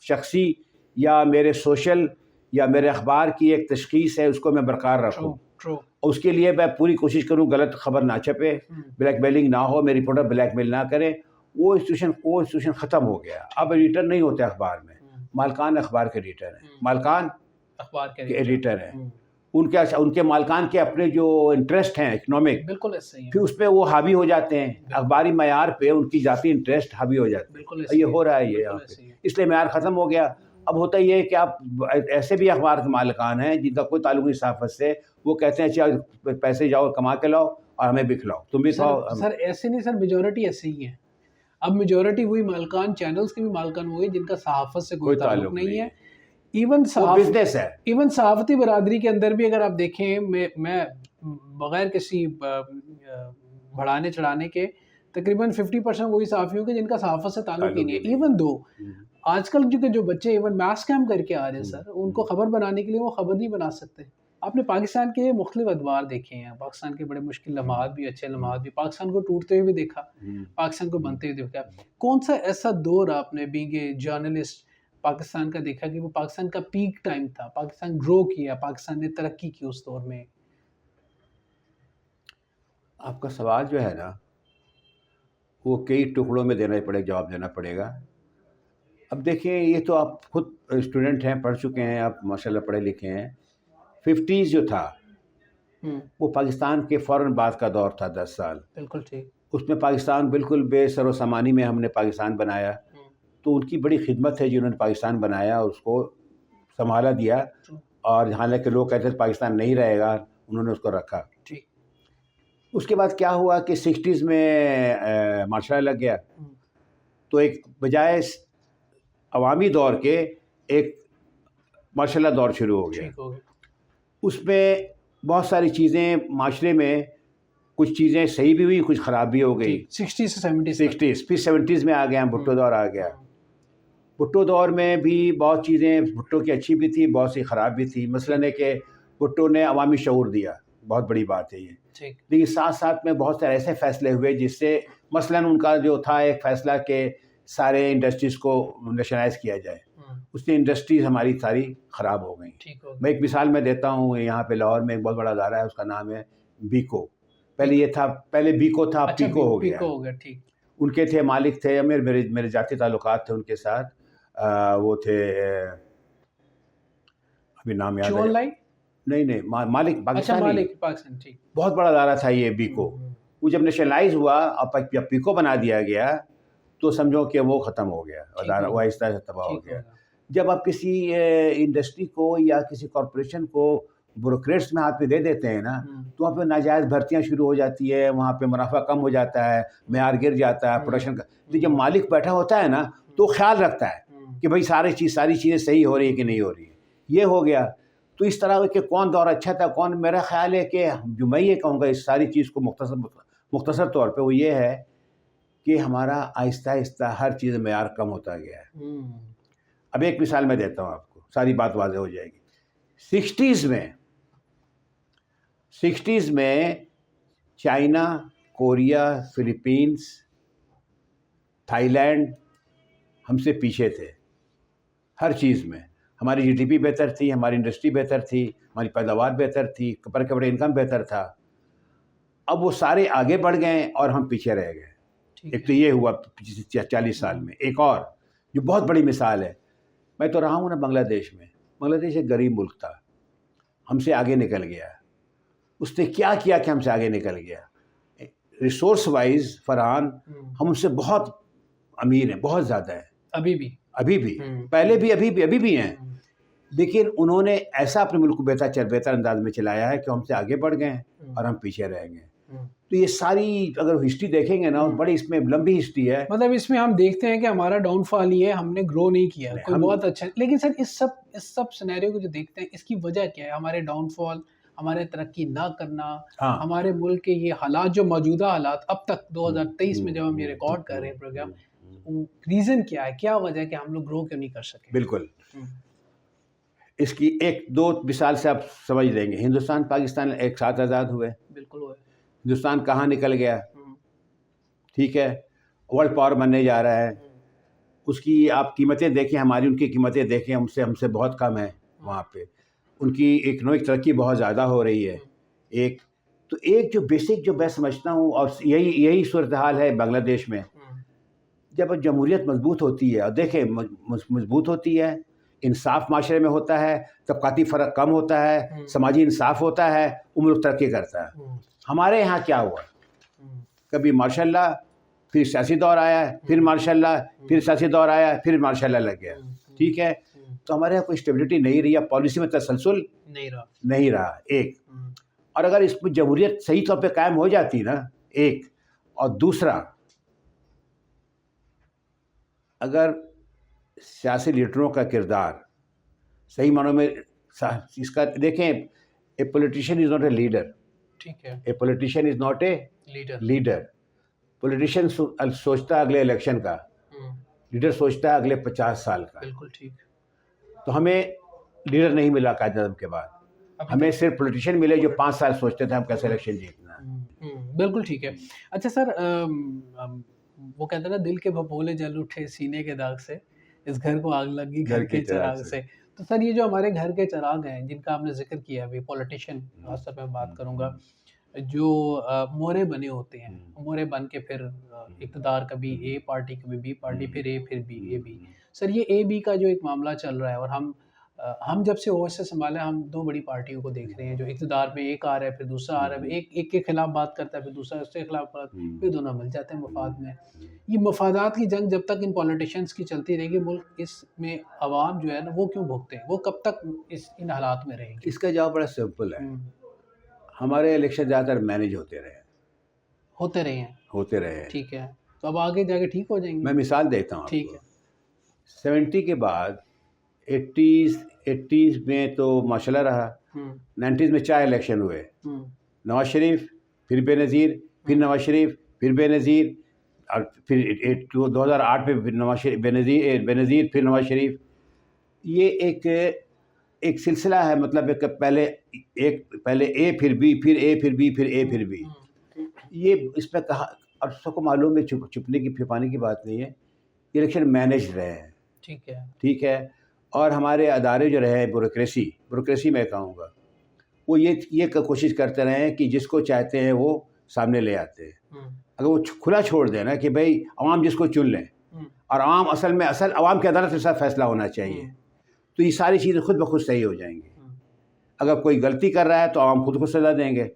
شخصی یا میرے سوشل یا میرے اخبار کی ایک تشخیص ہے، اس کو میں برقرار رکھوں. اس کے لیے میں پوری کوشش کروں غلط خبر نہ چھپے، بلیک میلنگ نہ ہو، میری رپورٹر بلیک میل نہ کرے. وہ انسٹیٹیوشن ختم ہو گیا. اب ایڈیٹر نہیں ہوتے اخبار میں، مالکان اخبار کے ایڈیٹر ہیں، مالکان اخبار کے ایڈیٹر ہیں. ان کے مالکان کے اپنے جو انٹرسٹ ہیں اکنامک، بالکل ایسے ہی، پھر اس پہ وہ حاوی ہو جاتے ہیں. اخباری معیار پہ ان کی ذاتی انٹرسٹ حاوی ہو جاتے ہیں. یہ ہو رہا ہے یہ یہاں پہ، اس لیے معیار ختم ہو گیا. اب ہوتا یہ ہے کہ آپ ایسے بھی اخبار کے مالکان ہیں جن کا کوئی تعلق نہیں صحافت سے، وہ کہتے ہیں اچھا پیسے جاؤ کما کے لاؤ اور ہمیں بھی کھلاؤ، تم بھی کھاؤ. سر ایسے نہیں، سر میجورٹی ایسے ہی ہے. اب میجورٹی وہی مالکان، چینلز کے بھی مالکان ہوئے جن کا صحافت سے کوئی تعلق نہیں ہے. ایون بزنس ہے. ایون صحافتی برادری کے اندر بھی اگر آپ دیکھیں، میں بغیر کسی بڑھانے چڑھانے کے تقریباً 50% وہی صحافی ہوں گے جن کا صحافت سے تعلق ہی نہیں ہے. ایون دو آج کل جو بچے ایون میس کیم کر کے آ رہے ہیں سر، ان کو خبر بنانے کے لیے وہ خبر نہیں بنا سکتے. آپ نے پاکستان کے مختلف ادوار دیکھے ہیں، پاکستان کے بڑے مشکل لمحات بھی، اچھے لمحات بھی، پاکستان کو ٹوٹتے ہوئے دیکھا، پاکستان کو بنتے ہوئے دیکھا. کون سا ایسا دور آپ نے بینگ اے جرنلسٹ پاکستان کا دیکھا کہ وہ پاکستان کا پیک ٹائم تھا، پاکستان گرو کیا، پاکستان نے ترقی کی اس دور میں؟ آپ کا سوال جو ہے نا وہ کئی ٹکڑوں میں جواب دینا پڑے گا. اب دیکھیں، یہ تو آپ خود اسٹوڈنٹ ہیں، پڑھ چکے ہیں، آپ ماشاءاللہ پڑھے لکھے ہیں. 50s جو تھا وہ پاکستان کے فوراً بعد کا دور تھا، 10 سال. بالکل ٹھیک. اس میں پاکستان بالکل بے سر و سامانی میں ہم نے پاکستان بنایا. تو ان کی بڑی خدمت ہے جنہوں نے پاکستان بنایا، اس کو سنبھالا دیا. اور حالانکہ لوگ کہتے ہیں پاکستان نہیں رہے گا، انہوں نے اس کو رکھا. اس کے بعد کیا ہوا کہ 60s میں مارشل لا لگ گیا. تو ایک بجائے عوامی دور کے ایک مارشل لا دور شروع ہو گیا. اس میں بہت ساری چیزیں معاشرے میں، کچھ چیزیں صحیح بھی ہوئی، کچھ خراب بھی ہو گئی. 60 سے 60s پھر 70s میں آ گیا، بھٹو دور آ گیا. بھٹو دور میں بھی بہت چیزیں بھٹو کی اچھی بھی تھی، بہت سی خراب بھی تھی. مثلاً ہے کہ بھٹو نے عوامی شعور دیا، بہت بڑی بات ہے یہ. لیکن ساتھ ساتھ میں بہت سارے ایسے فیصلے ہوئے جس سے مثلاً ان کا جو تھا ایک فیصلہ کہ سارے انڈسٹریز کو نیشنلائز کیا جائے، اس سے انڈسٹریز ہماری ساری خراب ہو گئیں. میں ایک مثال میں دیتا ہوں، یہاں پہ لاہور میں ایک بہت بڑا ادارہ ہے، اس کا نام ہے بیکو. پہلے یہ تھا، پہلے بیکو تھا، پیکو ہو گیا. ان کے تھے مالک تھے، میرے ذاتی تعلقات تھے ان کے ساتھ. وہ تھے، ابھی نام یاد ہے نہیں، مالک پاکستانی، بہت بڑا ادارہ تھا یہ بیکو. وہ جب نیشنلائز ہوا اور جب پیکو بنا دیا گیا تو سمجھو کہ وہ ختم ہو گیا ادارہ، وہ آہستہ آہستہ تباہ ہو گیا. جب آپ کسی انڈسٹری کو یا کسی کارپوریشن کو بیوروکریٹس میں ہاتھ میں دے دیتے ہیں نا، تو وہاں پہ ناجائز بھرتیاں شروع ہو جاتی ہے، وہاں پہ منافع کم ہو جاتا ہے، معیار گر جاتا ہے پروڈکشن کا. تو جب مالک بیٹھا ہوتا ہے نا تو خیال رکھتا ہے کہ بھائی ساری چیزیں صحیح ہو رہی ہیں کہ نہیں ہو رہی ہیں. یہ ہو گیا. تو اس طرح کہ کون دور اچھا تھا کون، میرا خیال ہے کہ جو میں یہ کہوں گا اس ساری چیز کو مختصر طور پہ وہ یہ ہے کہ ہمارا آہستہ آہستہ ہر چیز معیار کم ہوتا گیا ہے. اب ایک مثال میں دیتا ہوں آپ کو، ساری بات واضح ہو جائے گی. سکسٹیز میں China, Korea, Philippines, Thailand ہم سے پیچھے تھے ہر چیز میں. ہماری جی ڈی پی بہتر تھی، ہماری انڈسٹری بہتر تھی، ہماری پیداوار بہتر تھی، پر کیپٹا انکم بہتر تھا. اب وہ سارے آگے بڑھ گئے اور ہم پیچھے رہ گئے. ایک تو یہ ہوا 40 سال میں. ایک اور جو بہت بڑی مثال ہے، میں تو رہا ہوں نا بنگلہ دیش میں. بنگلہ دیش ایک غریب ملک تھا، ہم سے آگے نکل گیا. اس نے کیا کیا کہ ہم سے آگے نکل گیا؟ ریسورس وائز فرحان ہم اس سے بہت امیر ہیں، بہت زیادہ ہیں. ابھی بھی پہلے بھی ابھی بھی ہیں. لیکن انہوں نے ایسا اپنے ملک کو بہتر انداز میں چلایا ہے کہ ہم سے آگے بڑھ گئے ہیں اور ہم پیچھے رہ گئے. تو یہ ساری اگر ہسٹری دیکھیں گے نا، بڑی اس میں لمبی ہسٹری ہے. مطلب اس میں ہم دیکھتے ہیں کہ ہمارا ڈاؤن فال یہ ہے، ہم نے گرو نہیں کیا کوئی بہت اچھا. لیکن سر اس سب سینیریو کو جو دیکھتے ہیں، اس کی وجہ کیا ہے؟ ہمارے ڈاؤن فال، ہمارے ترقی نہ کرنا، ہمارے ملک کے یہ حالات، جو موجودہ حالات اب تک 2023 میں جب ہم یہ ریکارڈ کر رہے ہیں پروگرام، ریزن کیا ہے؟ کیا وجہ ہے کہ ہم لوگ گرو کیوں نہیں کر سکے؟ بالکل اس کی ایک دو مثال سے آپ سمجھ لیں گے. ہندوستان پاکستان ایک ساتھ آزاد ہوئے. بالکل ہوئے. ہندوستان کہاں نکل گیا؟ ٹھیک ہے، ورلڈ پاور بننے جا رہا ہے. اس کی آپ قیمتیں دیکھیں، ہماری ان کی قیمتیں دیکھیں، ہم سے بہت کم ہیں. وہاں پہ ان کی اکنامک ترقی بہت زیادہ ہو رہی ہے. ایک جو بیسک جو میں سمجھتا ہوں، اور یہی صورتحال ہے بنگلہ دیش میں. جب جمہوریت مضبوط ہوتی ہے، اور دیکھیں مضبوط ہوتی ہے، انصاف معاشرے میں ہوتا ہے، طبقاتی فرق کم ہوتا ہے، سماجی انصاف ہوتا ہے، وہ ملک ترقی کرتا ہے. ہمارے یہاں کیا ہوا؟ کبھی ماشاء اللہ، پھر سیاسی دور آیا، پھر ماشاء اللہ، پھر سیاسی دور آیا، پھر ماشاء اللہ لگ گیا. ٹھیک ہے، تو ہمارے یہاں کوئی اسٹیبلٹی نہیں رہی، پالیسی میں تسلسل نہیں رہا. ایک اور اگر اس میں جمہوریت صحیح طور پہ قائم ہو جاتی نا، ایک اور دوسرا، اگر سیاسی لیڈروں کا کردار صحیح معنوں میں اس کا دیکھیں، اے politician is not a leader. ٹھیک ہے، اے politician is not a leader. Politician سوچتا ہے اگلے الیکشن کا، لیڈر سوچتا ہے اگلے 50 سال کا. بالکل ٹھیک. تو ہمیں لیڈر نہیں ملا قائد اعظم کے بعد، ہمیں صرف پولیٹیشین ملے جو 5 سال سوچتے تھے ہم کیسے الیکشن جیتنا ہے. بالکل ٹھیک ہے. اچھا سر، وہ کہتے ہیں نا، دل کے بھپولے جل اٹھے سینے کے داغ سے، اس گھر کو آگ لگی گھر کے چراغ سے. تو سر یہ جو ہمارے گھر کے چراغ ہیں جن کا آپ نے ذکر کیا ابھی، پولیٹیشین خاص طور پہ بات کروں گا، جو مورے بنے ہوتے ہیں، مورے بن کے پھر اقتدار، کبھی اے پارٹی کبھی بی پارٹی، پھر اے پھر بی اے بی. سر یہ اے بی کا جو ایک معاملہ چل رہا ہے، اور ہم جب سے اویس سے سنبھالے، ہم دو بڑی پارٹیوں کو دیکھ رہے ہیں جو اقتدار میں، ایک آ رہا ہے پھر دوسرا آ رہا ہے، ایک کے خلاف بات کرتا ہے پھر دوسرا اس کے خلاف بات، پھر دونوں مل جاتے ہیں مفاد میں. یہ مفادات کی جنگ جب تک ان پولیٹیشینس کی چلتی رہے گی، ملک اس میں عوام جو ہے نا وہ کیوں بھوگتے ہیں؟ وہ کب تک ان حالات میں رہیں گے؟ اس کا جواب بڑا سمپل ہے. ہمارے الیکشن زیادہ تر مینیج ہوتے رہے ہیں. ٹھیک ہے، تو اب آگے جا کے ٹھیک ہو جائیں گے. میں مثال دیتا ہوں. ٹھیک ہے. 70 کے بعد 80s میں تو ماشاء اللہ رہا. 90s میں 4 الیکشن ہوئے، نواز شریف، پھر بے نظیر، پھر نواز شریف، پھر بے نظیر، اور پھر 2008 میں نواز شریف، بے نظیر پھر نواز شریف. یہ ایک سلسلہ ہے. مطلب پہلے اے پھر بی، پھر اے پھر بی، پھر اے پھر بی. یہ اس پہ کہا، اور سب کو معلوم ہے، چھپنے کی پھپانے کی بات نہیں ہے، الیکشن مینیج رہے ہیں. ٹھیک ہے. اور ہمارے ادارے جو رہے ہیں، بیوروکریسی میں کہوں گا، وہ یہ کوشش کرتے رہے ہیں کہ جس کو چاہتے ہیں وہ سامنے لے آتے ہیں. اگر وہ کھلا چھوڑ دیں نا کہ بھائی عوام جس کو چن لیں، اور عوام اصل عوام کی عدالت کے ساتھ فیصلہ ہونا چاہیے، تو یہ ساری چیزیں خود بخود صحیح ہو جائیں گی. اگر کوئی غلطی کر رہا ہے تو عوام خود کو سزا دیں گے.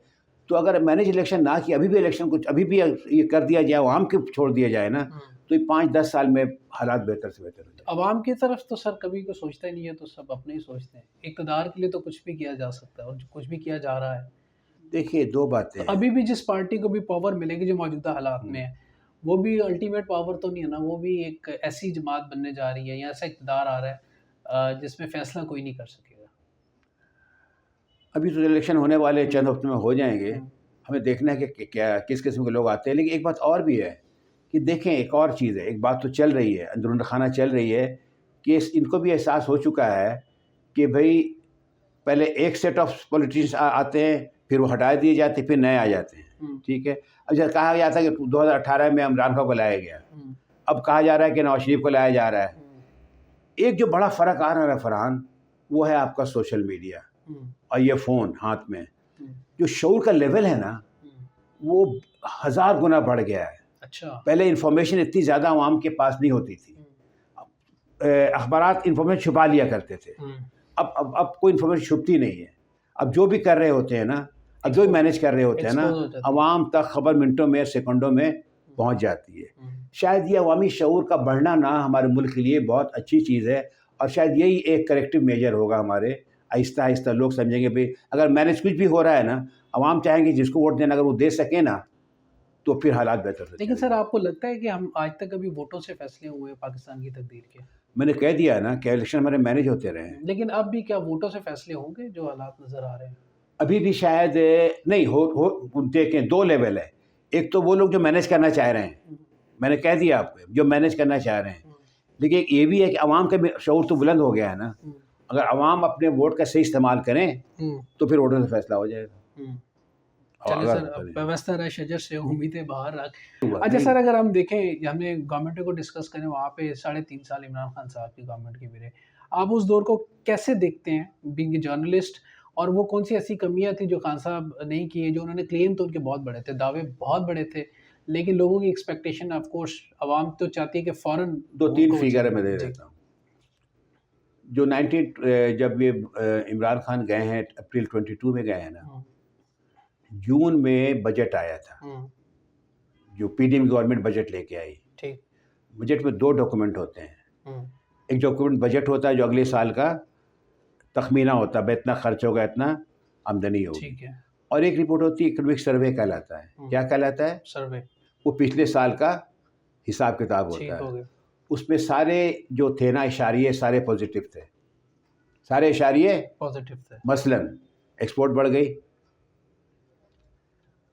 تو اگر مینیج الیکشن نہ کی، ابھی بھی یہ کر دیا جائے، عوام کے چھوڑ دیا جائے نا، تو یہ 5-10 سال میں حالات بہتر سے بہتر ہو جائیں. عوام کی طرف تو سر کبھی کوئی سوچتا ہی نہیں ہے، تو سب اپنے ہی سوچتے ہیں. اقتدار کے لیے تو کچھ بھی کیا جا سکتا ہے، اور کچھ بھی کیا جا رہا ہے. دیکھیے 2 باتیں ہیں. ابھی بھی جس پارٹی کو بھی پاور ملے گی جو موجودہ حالات میں ہے، وہ بھی الٹیمیٹ پاور تو نہیں ہے نا, وہ بھی ایک ایسی جماعت بننے جا رہی ہے یا ایسا اقتدار آ رہا ہے جس میں فیصلہ کوئی نہیں کر سکے گا. ابھی تو الیکشن ہونے والے چند ہفتے میں ہو جائیں گے, ہمیں دیکھنا ہے کہ کیا کس قسم کے لوگ آتے ہیں. لیکن ایک بات اور بھی ہے کہ دیکھیں, ایک اور چیز ہے, ایک بات تو چل رہی ہے, اندرون خانہ چل رہی ہے کہ ان کو بھی احساس ہو چکا ہے کہ بھئی پہلے ایک سیٹ آف پولیٹیشنس آتے ہیں, پھر وہ ہٹا دیے جاتے ہیں, پھر نئے آ جاتے ہیں. ٹھیک ہے, اب جب کہا جاتا ہے کہ 2018 میں عمران خان کو لایا گیا, اب کہا جا رہا ہے کہ نواز شریف کو لایا جا رہا ہے. ایک جو بڑا فرق آ رہا ہے فرحان, وہ ہے آپ کا سوشل میڈیا اور یہ فون ہاتھ میں. جو شعور کا لیول ہے نا, وہ 1000 گنا بڑھ گیا ہے. اچھا, پہلے انفارمیشن اتنی زیادہ عوام کے پاس نہیں ہوتی تھی, اخبارات انفارمیشن چھپا لیا کرتے تھے. اب کوئی انفارمیشن چھپتی نہیں ہے. اب جو بھی کر رہے ہوتے ہیں نا, اب جو بھی مینیج کر رہے ہوتے ہیں نا, عوام تک خبر منٹوں میں سیکنڈوں میں پہنچ جاتی ہے. شاید یہ عوامی شعور کا بڑھنا نا ہمارے ملک کے لیے بہت اچھی چیز ہے, اور شاید یہی ایک کریکٹیو میجر ہوگا ہمارے. آہستہ آہستہ لوگ سمجھیں گے بھئی اگر مینیج کچھ بھی ہو رہا ہے نا, عوام چاہیں گے جس کو ووٹ دینا اگر وہ دے سکیں نا تو پھر حالات بہتر ہوتے ہیں. لیکن سر آپ کو لگتا ہے کہ ہم آج تک کبھی ووٹوں سے فیصلے ہوئے ہیں پاکستان کی تقدیر کے؟ میں نے کہہ دیا نا کہ الیکشن ہمارے مینیج ہوتے رہے ہیں. لیکن اب بھی کیا ووٹوں سے فیصلے ہوں گے جو حالات نظر آ رہے ہیں؟ ابھی بھی شاید نہیں ہو. دیکھیں, 2 لیول ہے. ایک تو وہ لوگ جو مینیج کرنا چاہ رہے ہیں, میں نے کہہ دیا آپ کو, جو مینیج کرنا چاہ رہے ہیں. لیکن ایک یہ بھی ہے کہ عوام کا بھی شعور تو بلند ہو گیا ہے نا. اگر عوام اپنے ووٹ کا صحیح استعمال کریں تو پھر ووٹوں سے فیصلہ ہو جائے گا. چلے سر, ویوستھا رہ شجر سے امیدیں باہر رکھ. اچھا سر, اگر ہم دیکھیں, ہم نے گورنمنٹ کو ڈسکس کریں, وہاں پہ 3.5 سال عمران خان صاحب کی گورنمنٹ کی میرے, آپ اس دور کو کیسے دیکھتے ہیں بینگ اے جرنلسٹ, اور وہ کون سی ایسی کمیاں تھیں جو خان صاحب نہیں کی ہیں, جو انہوں نے کلیم تو ان کے بہت بڑے تھے, دعوے بہت بڑے تھے, لیکن لوگوں کی ایکسپیکٹیشن آف کورس عوام تو چاہتی ہے کہ فوراً 2-3 فگر میں دے دیتا ہوں. جو جب یہ عمران خان گئے ہیں اپریل 22 میں گئے ہیں نا, جون میں بجٹ آیا تھا, جو P D M government budget لے کے آئی. بجٹ میں 2 ڈاکومنٹ ہوتے ہیں. ایک ڈاکومنٹ بجٹ ہوتا ہے جو اگلے سال کا تخمینہ ہوتا ہے, اتنا خرچ ہوگا, اتنا آمدنی ہوگی. اور ایک رپورٹ ہوتی ہے اکنامک سروے کہلاتا ہے. کیا کہلاتا ہے؟ سروے. وہ پچھلے سال کا حساب کتاب ہوتا ہے. اس میں سارے جو تھے نا اشاریے, سارے پازیٹیو تھے, سارے اشاریے پازیٹیو تھے. مثلاً ایکسپورٹ بڑھ گئی.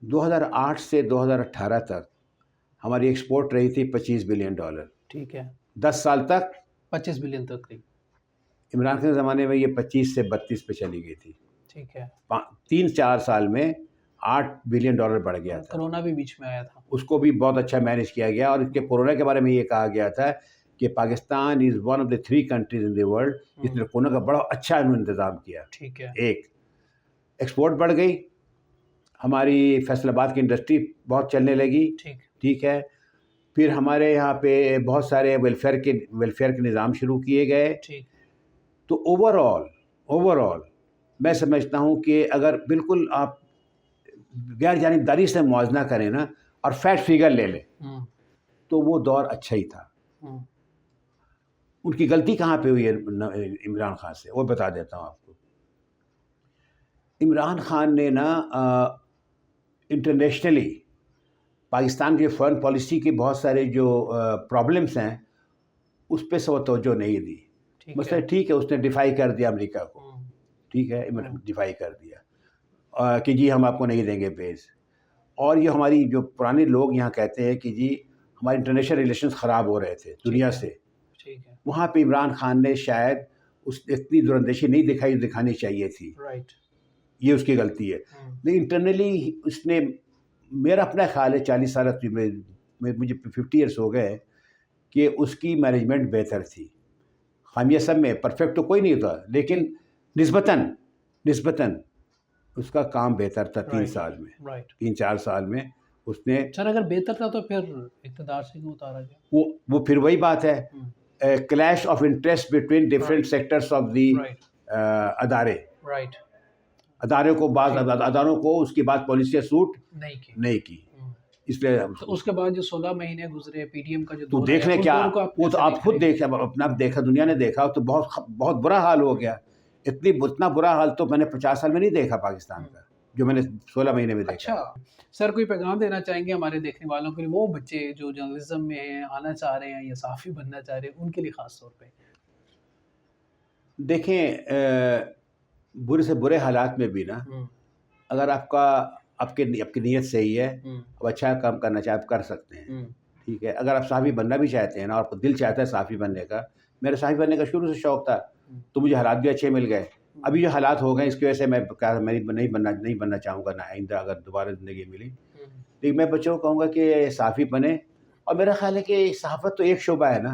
2008 سے 2018 تک ہماری ایکسپورٹ رہی تھی $25 بلین. ٹھیک ہے. 10 سال تک 25 بلین تک رہی. عمران خان کے زمانے میں یہ 25 سے 32 پہ چلی گئی تھی. ٹھیک ہے. 3-4 سال میں $8 بلین بڑھ گیا تھا. کرونا بھی بیچ میں آیا تھا, اس کو بھی بہت اچھا مینیج کیا گیا. اور اس کے کورونا کے بارے میں یہ کہا گیا تھا کہ Pakistan is one of the 3 countries in the world جس نے کورونا کا بڑا اچھا انتظام کیا. ٹھیک ہے. ایک ایکسپورٹ بڑھ گئی, ہماری فیصل آباد کی انڈسٹری بہت چلنے لگی. ٹھیک ہے. پھر ہمارے یہاں پہ بہت سارے ویلفیئر کے نظام شروع کیے گئے. تو اوور آل میں سمجھتا ہوں کہ اگر بالکل آپ غیر جانبداری سے موازنہ کریں نا اور فیکٹ فگر لے لیں تو وہ دور اچھا ہی تھا. ان کی غلطی کہاں پہ ہوئی ہے عمران خان سے, وہ بتا دیتا ہوں آپ کو. عمران خان نے نا انٹرنیشنلی پاکستان کی فارن پالیسی کے بہت سارے جو پرابلمس ہیں اس پہ سب توجہ نہیں دی. مثلا ٹھیک ہے, اس نے ڈیفائی کر دیا امریکہ کو. ٹھیک ہے, ڈیفائی کر دیا کہ جی ہم آپ کو نہیں دیں گے بیس. اور یہ ہماری جو پرانے لوگ یہاں کہتے ہیں کہ جی ہمارے انٹرنیشنل ریلیشنز خراب ہو رہے تھے دنیا سے, وہاں پہ عمران خان نے شاید اتنی دورندیشی نہیں دکھانی چاہیے تھی. یہ اس کی غلطی ہے. لیکن انٹرنلی اس نے, میرا اپنا خیال ہے 40 سال مجھے 50 ایئرس ہو گئے کہ اس کی مینجمنٹ بہتر تھی. خامیہ سب میں, پرفیکٹ تو کوئی نہیں تھا, لیکن نسبتاً اس کا کام بہتر تھا. 3-4 سال میں اس نے. سر اگر بہتر تھا تو پھر اقتدار سے کیوں اتارا گیا؟ وہ پھر وہی بات ہے, clash of interest between different sectors of the ادارے کو, بعض اداروں کو اس کی بات پالیسیاں سوٹ نہیں کی. اس لیے اس کے بعد جو 16 مہینے گزرے پی ڈی ایم کا جو تو دیکھ لیں کیا, وہ تو آپ خود دیکھیں, اپنا دیکھا, دنیا نے دیکھا, تو بہت برا حال ہو گیا. اتنا برا حال تو میں نے 50 سال میں نہیں دیکھا پاکستان کا. جو میں نے 16 مہینے میں دیکھا. اچھا سر، کوئی پیغام دینا چاہیں گے ہمارے دیکھنے والوں کے لیے، وہ بچے جو جرنلزم میں ہیں، آنا چاہ رہے ہیں یا صحافی بننا چاہ رہے ہیں، ان کے لیے خاص طور پہ؟ دیکھیں برے سے برے حالات میں بھی نا اگر آپ کی نیت صحیح ہے، اب اچھا کام کرنا چاہے آپ کر سکتے ہیں. ٹھیک ہے، اگر آپ صحافی بننا بھی چاہتے ہیں نا اور آپ کو دل چاہتا ہے صحافی بننے کا، میرا صحافی بننے کا شروع سے شوق تھا، تو مجھے حالات بھی اچھے مل گئے. ابھی جو حالات ہو گئے اس کی وجہ سے میں نہیں بننا چاہوں گا نہ آئندہ اگر دوبارہ زندگی ملی. لیکن میں بچوں کو کہوں گا کہ صحافی بنیں. اور میرا خیال ہے کہ صحافت تو ایک شعبہ ہے نا،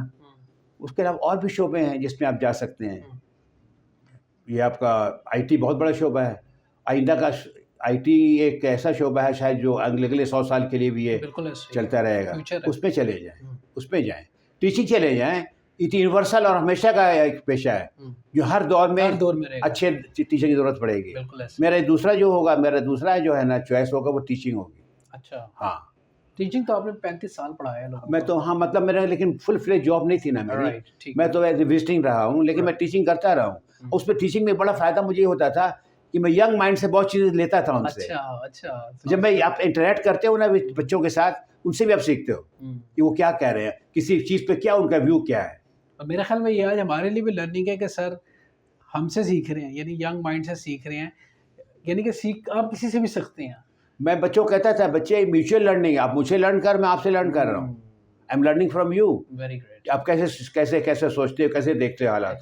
اس کے علاوہ اور بھی شعبے ہیں جس میں آپ جا سکتے ہیں. یہ آپ کا آئی ٹی بہت بڑا شعبہ ہے. آئندہ کا آئی ٹی ایک ایسا شعبہ ہے شاید جو اگلے 100 سال کے لیے بھی یہ چلتا رہے گا. اس میں چلے جائیں، اس میں جائیں. ٹیچنگ چلے جائیں. یہ یونیورسل اور ہمیشہ کا ایک پیشہ ہے جو ہر دور میں اچھے ٹیچر کی ضرورت پڑے گی. میرا دوسرا جو ہے نا چوائس ہوگا وہ ٹیچنگ ہوگی. اچھا ہاں، ٹیچنگ تو آپ نے 35 سال پڑھایا لوگوں کو. میں تو ہاں مطلب میرا لیکن فل فلیج جاب نہیں تھی نا میری. میں تو ایز اے وزٹنگ رہا ہوں، لیکن میں ٹیچنگ کرتا رہا ہوں. اس میں ٹیچنگ میں بڑا فائدہ مجھے یہ ہوتا تھا کہ میں ینگ مائنڈ سے بہت چیزیں لیتا تھا ان سے. اچھا جب میں آپ انٹریکٹ کرتے ہو نا بچوں کے ساتھ، ان سے بھی آپ سیکھتے ہو کہ وہ کیا کہہ رہے ہیں، کسی چیز پہ کیا ان کا ویو کیا ہے. میرے خیال میں یہ آج ہمارے لیے بھی لرننگ ہے کہ سر ہم سے سیکھ رہے ہیں، یعنی ینگ مائنڈ سے سیکھ رہے ہیں، یعنی کہ آپ کسی سے بھی سیکھتے ہیں. میں بچوں کو کہتا تھا بچے میوچل لرننگ، آپ مجھ سے لرن کر، میں آپ سے لرن کر رہا ہوں. I am learning from you. Very great. آپ کیسے سوچتے ہو، کیسے دیکھتے ہو حالات.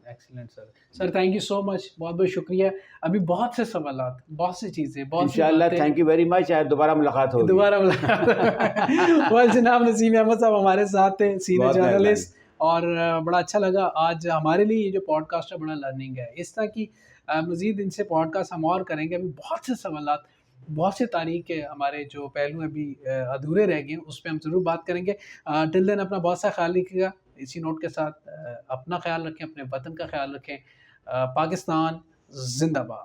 Excellent sir thank you so much, بہت بہت شکریہ. ابھی بہت سے سوالات، بہت سی چیزیں، انشاءاللہ. Thank you very much. دوبارہ ملاقات ہوگی. جناب نسیم احمد صاحب ہمارے ساتھ تھے، سینئر جرنلسٹ، اور بڑا اچھا لگا. آج ہمارے لیے یہ جو پوڈ کاسٹ ہے بڑا لرننگ ہے. اس طرح کی مزید ان سے پوڈ کاسٹ ہم اور کریں گے. ابھی بہت سے سوالات، بہت سے تاریخ کے ہمارے جو پہلو ابھی ادھورے رہ گئے ہیں، اس پہ ہم ضرور بات کریں گے. ٹل دین اپنا بہت سا خیال رکھیے گا. اسی نوٹ کے ساتھ اپنا خیال رکھیں، اپنے وطن کا خیال رکھیں. پاکستان زندہ باد.